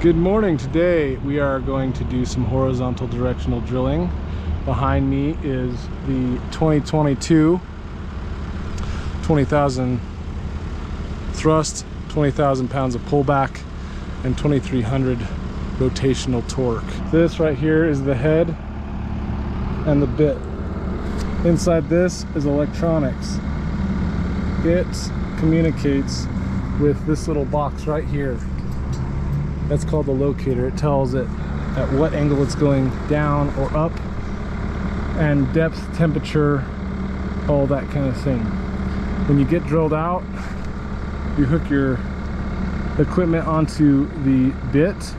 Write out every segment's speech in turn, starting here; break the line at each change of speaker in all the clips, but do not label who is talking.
Good morning. Today we are going to do some horizontal directional drilling. Behind me is the 2022 20,000 thrust, 20,000 pounds of pullback, and 2,300 rotational torque. This right here is the head and the bit. Inside this is electronics. It communicates with this little box right here. That's called the locator. It tells it at what angle it's going down or up, and depth, temperature, all that kind of thing. When you get drilled out, you hook your equipment onto the bit,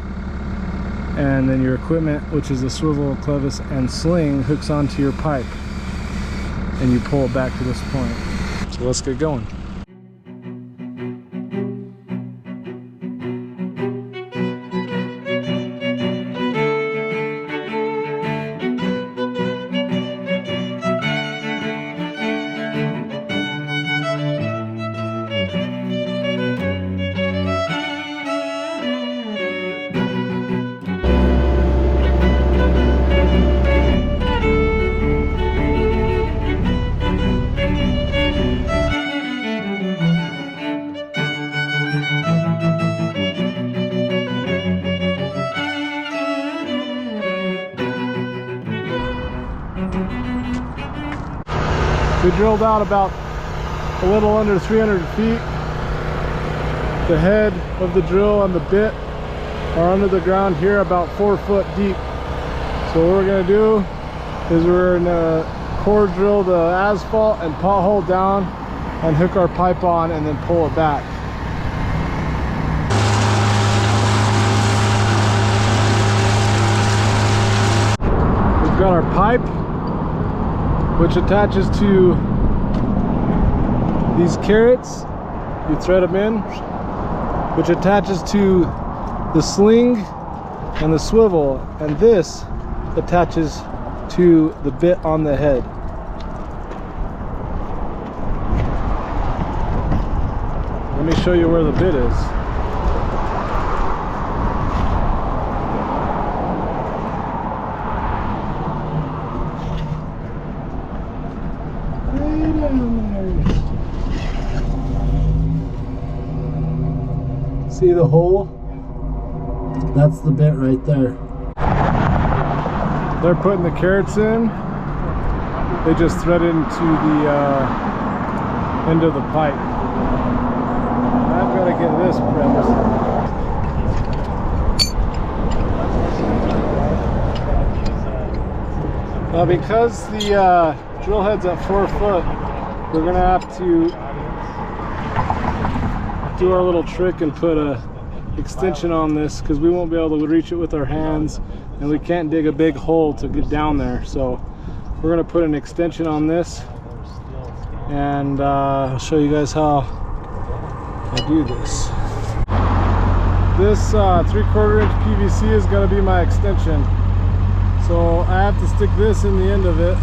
and then your equipment, which is the swivel, clevis, and sling, hooks onto your pipe, and you pull it back to this point. So let's get going. We drilled out about a little under 300 feet. The head of the drill and the bit are under the ground here about 4 foot deep. So what we're gonna do is we're gonna core drill the asphalt and pothole down and hook our pipe on and then pull it back. We've got our pipe, which attaches to these carrots. You thread them in, which attaches to the sling and the swivel, and this attaches to the bit on the head. Let me show you where the bit is. See the hole? That's the bit right there. They're putting the carrots in. They just thread into the end of the pipe. I've got to get this prepped. Now, because the drill head's at 4 foot, we're gonna have to do our little trick and put a extension on this, because we won't be able to reach it with our hands, and we can't dig a big hole to get down there. So we're gonna put an extension on this, and I'll show you guys how I do this. This 3/4 inch PVC is gonna be my extension. So I have to stick this in the end of it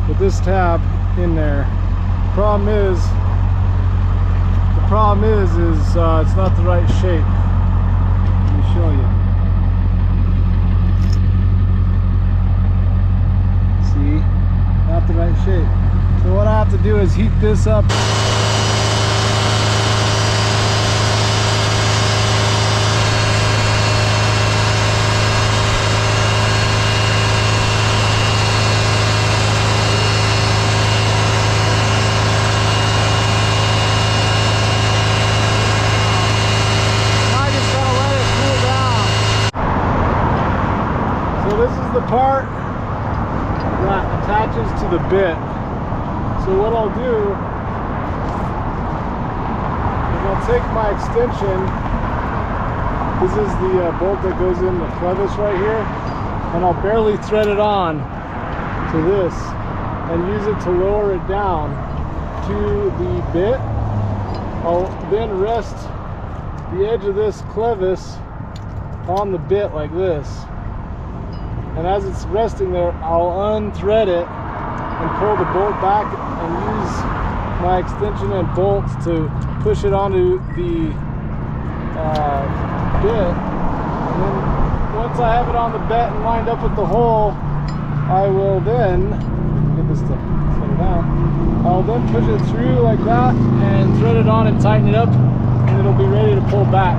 with this tab in there. Problem is it's not the right shape. Let me show you. See, not the right shape. So what I have to do is heat this up. The part that attaches to the bit. So what I'll do is I'll take my extension. This is the bolt that goes in the clevis right here, and I'll barely thread it on to this and use it to lower it down to the bit. I'll then rest the edge of this clevis on the bit like this. And as it's resting there, I'll unthread it and pull the bolt back and use my extension and bolt to push it onto the bit then once I have it on the bet and lined up with the hole, I will then get this to settle down. I'll then push it through like that and thread it on and tighten it up, and it'll be ready to pull back.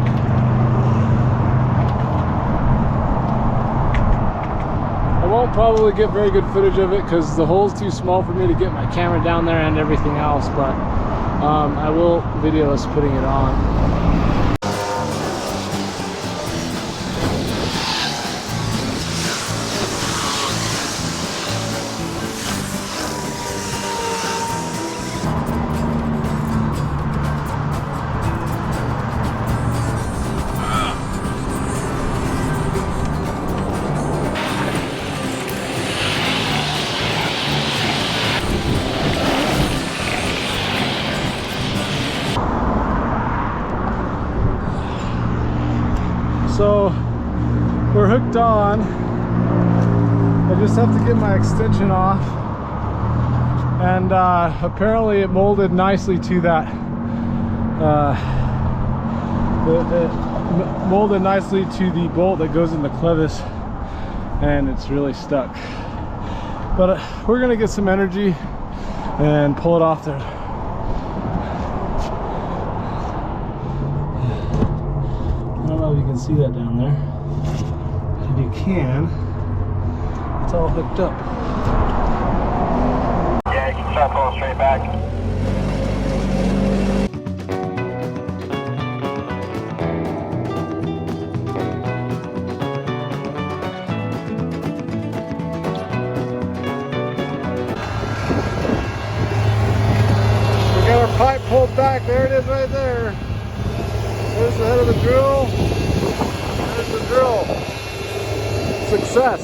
I won't probably get very good footage of it because the hole's too small for me to get my camera down there and everything else, but I will video us putting it on. So we're hooked on. I just have to get my extension off, and apparently it molded nicely to that. It molded nicely to the bolt that goes in the clevis, and it's really stuck. But we're gonna get some energy and pull it off there. I don't know if you can see that down there. If you can, it's all hooked up.
Yeah, you can start pulling straight back.
We got our pipe pulled back. There it is right there. There's the head of the drill. There's the drill. Success.